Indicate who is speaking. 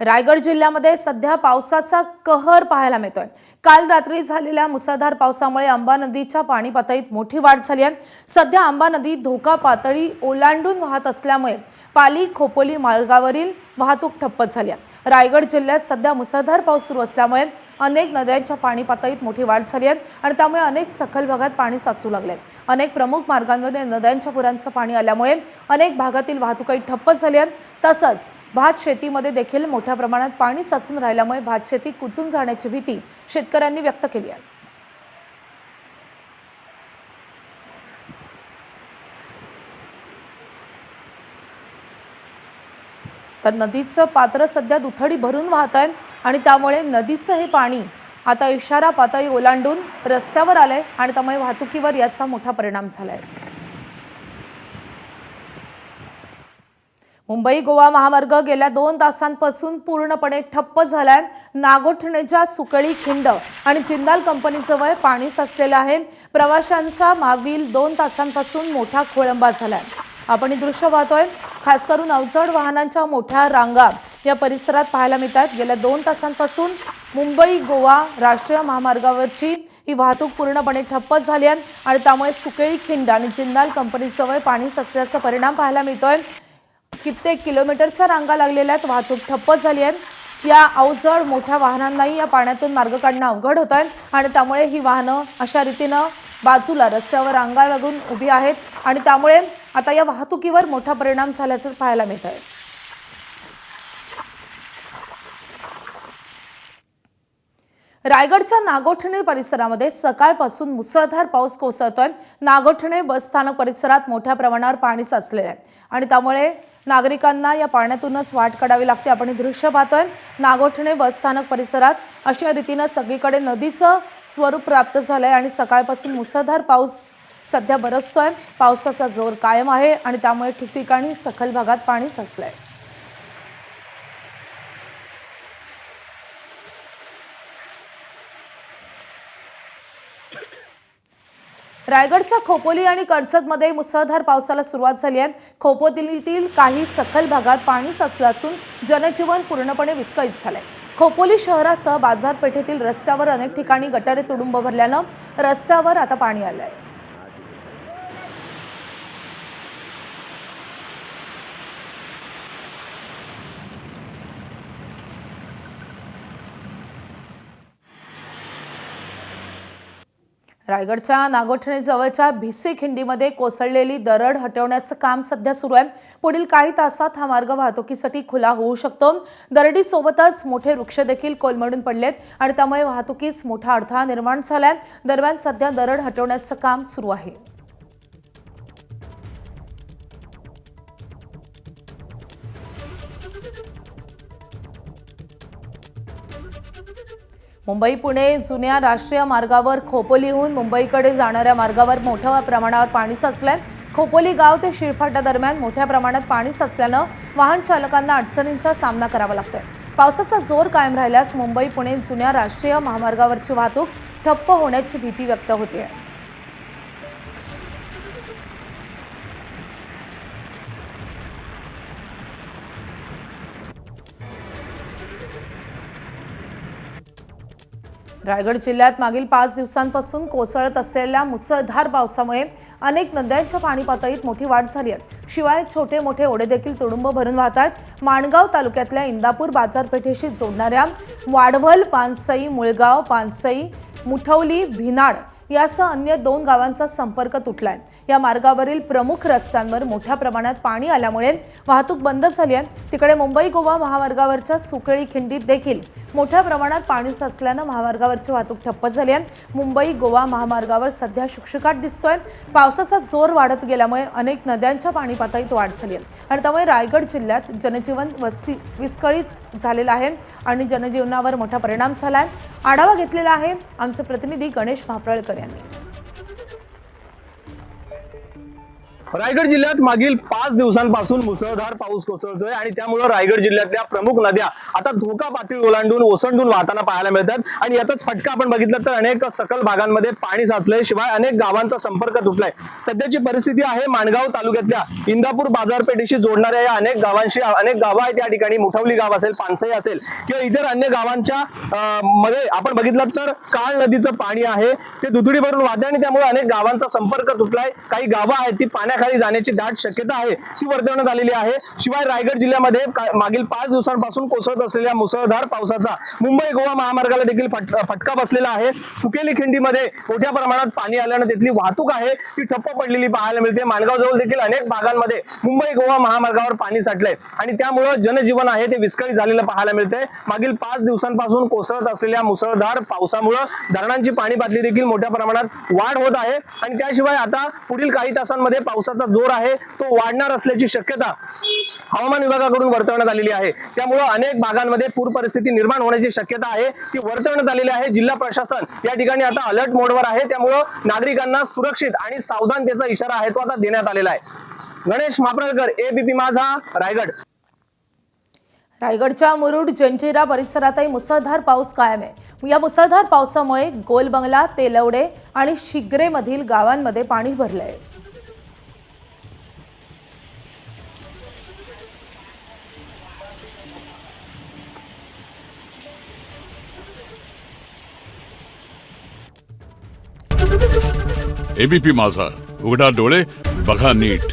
Speaker 1: रायगड जिल्ह्यामध्ये सध्या पावसाचा कहर पाहायला मिळतोय। काल रात्री झालेल्या मुसळधार पावसामुळे अंबा नदीच्या पाणी पातळीत मोठी वाढ झाली आहे। सध्या अंबा नदी धोका पातळी ओलांडून वाहत असल्यामुळे पाली खोपोली मार्गावरील वाहतूक ठप्प झाली आहे। रायगड जिल्ह्यात सध्या मुसळधार पाऊस सुरू असल्यामुळे अनेक नद्यांच्या पाणी पातळीत मोठी वाढ झाली आहे आणि त्यामुळे अनेक सखल भागात पाणी साचू लागले। अनेक प्रमुख मार्गांवर नद्यांच्या पुरांचं पाणी आल्यामुळे अनेक भागातील वाहतूकही ठप्प झाली आहे। तसंच भात शेतीमध्ये देखील मोठ्या प्रमाणात पाणी साचून राहिल्यामुळे भात शेती कुचून जाण्याची भीती शेतकऱ्यांनी व्यक्त केली आहे। तर नदीचं पात्र सध्या दुथडी भरून वाहत आहे आणि त्यामुळे नदीचं हे पाणी आता इशारा पातळी ओलांडून रस्त्यावर आलंय आणि त्यामुळे वाहतुकीवर याचा मोठा परिणाम झालाय। मुंबई गोवा महामार्ग गेल्या 2 तासांपासून पूर्णपणे ठप्प झालाय। नागोठणेच्या सुकळी खिंड आणि जिंदाल कंपनीजवळ पाणी साचलेलं आहे। प्रवाशांचा मागील 2 तासांपासून मोठा खोळंबा झालाय। आपण हे दृश्य पाहतोय। खास करून अवजड वाहनांच्या मोठ्या रांगा या परिसरात पाहायला मिळतात। गेल्या 2 तासांपासून मुंबई गोवा राष्ट्रीय महामार्गावरची ही वाहतूक पूर्णपणे ठप्प झाली आहे आणि त्यामुळे सुकळी खिंड आणि जिंदाल कंपनीजवळ पाणी साचल्याचा परिणाम पाहायला मिळतोय। कित्येक किलोमीटरच्या रांगा लागलेल्या आहेत, वाहतूक ठप्प झाली आहे। या अवजड मोठ्या वाहनांनाही या पाण्यातून मार्ग काढणं अवघड होत आहे आणि त्यामुळे ही वाहनं अशा रीतीनं बाजूला रस्त्यावर रांगा लागून उभी आहेत आणि त्यामुळे आता या वाहतुकीवर मोठा परिणाम झाल्याचं पाहायला मिळत आहे। रायगडच्या नागोठणे परिसरामध्ये सकाळपासून मुसळधार पाऊस कोसळतोय। नागोठणे बस स्थानक परिसरात मोठ्या प्रमाणावर पाणी साचले आहे आणि त्यामुळे नागरिकांना या पाण्यातूनच वाट काढावी लागते। आपण हे दृश्य पाहतोय। नागोठणे बस स्थानक परिसरात अशा रीतीने सगळीकडे नदीचं स्वरूप प्राप्त झालंय आणि सकाळपासून मुसळधार पाऊस सध्या बरसतोय। पावसाचा जोर कायम आहे आणि त्यामुळे ठिकठिकाणी सखल भागात पाणी साचलंय। रायगडच्या खोपोली आणि कर्जतमध्ये मुसळधार पावसाला सुरुवात झाली आहे। खोपोलीतील काही सखल भागात पाणी साचलं असून जनजीवन पूर्णपणे विस्कळीत झालंय। खोपोली शहरासह बाजारपेठेतील रस्त्यावर अनेक ठिकाणी गटारे तुडुंब भरल्यानं रस्त्यावर आता पाणी आलंय। रायगडच्या नागोठणे जवळच्या भिसे खिंडीमध्ये कोसळलेली दरड हटवण्याचं काम सध्या सुरू आहे। पुढील काही तासात हा मार्ग वाहतुकीसाठी खुला होऊ शकतो। दरडीसोबतच मोठे वृक्ष देखील कोलमडून पडलेत आणि त्यामुळे वाहतुकीस मोठा अडथळा निर्माण झालाय। दरम्यान सध्या दरड हटवण्याचं काम सुरू आहे। मुंबई पुणे जुन्या राष्ट्रीय मार्गावर खोपोलीहून मुंबईकडे जाणाऱ्या मार्गावर मोठ्या प्रमाणावर पाणी साचलंय। खोपोली गाव ते शिळफाटा दरम्यान मोठ्या प्रमाणात पाणी साचल्यानं वाहन चालकांना अडचणींचा सामना करावा लागतोय। पावसाचा जोर कायम राहिल्यास मुंबई पुणे जुन्या राष्ट्रीय महामार्गावरची वाहतूक ठप्प होण्याची भीती व्यक्त होते। रायगड जिल्ह्यात मागील 5 दिवसांपासून कोसळत असलेल्या मुसळधार पावसामुळे अनेक नद्यांच्या पाणी पातळीत मोठी वाढ झाली आहे। शिवाय छोटे मोठे ओढे देखील तुडुंब भरून वाहतात। माणगाव तालुक्यातल्या इंदापूर बाजारपेठेशी जोडणाऱ्या वाडवल पानसई मुळगाव पानसई मुठवली भिनाड यासह अन्य 2 गावांचा संपर्क तुटलाय। या मार्गावरील प्रमुख रस्त्यांवर मोठ्या प्रमाणात पाणी आल्यामुळे वाहतूक बंद झाली आहे। तिकडे मुंबई गोवा महामार्गावरच्या सुकळी खिंडीत देखील मोठ्या प्रमाणात पाणी साचल्यानं महामार्गावरची वाहतूक ठप्प झाली आहे। मुंबई गोवा महामार्गावर सध्या शुकशुकाट दिसतोय। पावसाचा जोर वाढत गेल्यामुळे अनेक नद्यांच्या पाणी पातळीत वाढ झाली आहे आणि त्यामुळे रायगड जिल्ह्यात जनजीवन विस्कळीत झालेलं आहे आणि जनजीवनावर मोठा परिणाम झालाय। आढावा घेतलेला आहे आमचे प्रतिनिधी गणेश भापरळकर यांनी।
Speaker 2: रायगड जिल्ह्यात मागील 5 दिवसांपासून मुसळधार पाऊस कोसळतोय आणि त्यामुळे रायगड जिल्ह्यातल्या प्रमुख नद्या आता धोका पातळी ओलांडून ओसंडून वाहताना पाहायला मिळतात आणि याचाच फटका आपण बघितलं तर अनेक सकल भागांमध्ये पाणी साचलंय, शिवाय अनेक गावांचा संपर्क तुटलाय। सध्याची परिस्थिती आहे माणगाव तालुक्यातल्या इंदापूर बाजारपेठेशी जोडणाऱ्या या अनेक गावांशी, अनेक गावं आहेत या ठिकाणी, मुठवली गाव असेल, पानसई असेल किंवा इतर अन्य गावांच्या मध्ये आपण बघितलं तर काळ नदीचं पाणी आहे ते दुथडी भरून वाहते आणि त्यामुळे अनेक गावांचा संपर्क तुटलाय। काही गावं आहेत ती पाण्याखाली जाण्याची दाट शक्यता आहे ती वर्तवण्यात आलेली आहे। शिवाय रायगड जिल्ह्यामध्ये मागील 5 दिवसांपासून कोसळत असलेल्या मुसळधार पावसाचा मुंबई गोवा महामार्गाला देखील फटका बसलेला आहे। सुकेली खिंडीमध्ये मोठ्या प्रमाणात पाणी आल्याने तिथली वाहतूक आहे ती ठप्प पडलेली पाहायला मिळते। माणगाव जवळ देखील अनेक भागांमध्ये मुंबई गोवा महामार्गावर पाणी साठलंय आणि त्यामुळे जनजीवन आहे ते विस्कळीत झालेलं पाहायला मिळतंय। मागील 5 दिवसांपासून कोसळत असलेल्या मुसळधार पावसामुळे धरणांची पाणी पातळी देखील मोठ्या प्रमाणात वाढ होत आहे आणि त्याशिवाय आता पुढील काही तासांमध्ये पावसाचा जोर आहे तो वाढणार असल्याची शक्यता हवामान विभागाकडून वर्तवण्यात आलेली आहे। त्यामुळे अनेक भागांमध्ये पूर परिस्थिती निर्माण होण्याची शक्यता आहे ती वर्तवण्यात आलेली आहे। जिल्हा प्रशासन या ठिकाणी आता अलर्ट मोडवर आहे, त्यामुळे नागरिकांना सुरक्षित आणि सावधानतेचा इशारा आहे तो आता देण्यात आलेला आहे। गणेश मापळकर, एबीपी माझा, रायगड।
Speaker 1: रायगडच्या मुरुड जंजिरा परिसरातही मुसळधार पाऊस कायम आहे। या मुसळधार पावसामुळे गोलबंगला, तेलवडे आणि शिग्रेमधील गावांमध्ये पाणी भरलंय।
Speaker 3: एबीपी माझा, उघडा डोळे बघा नीट।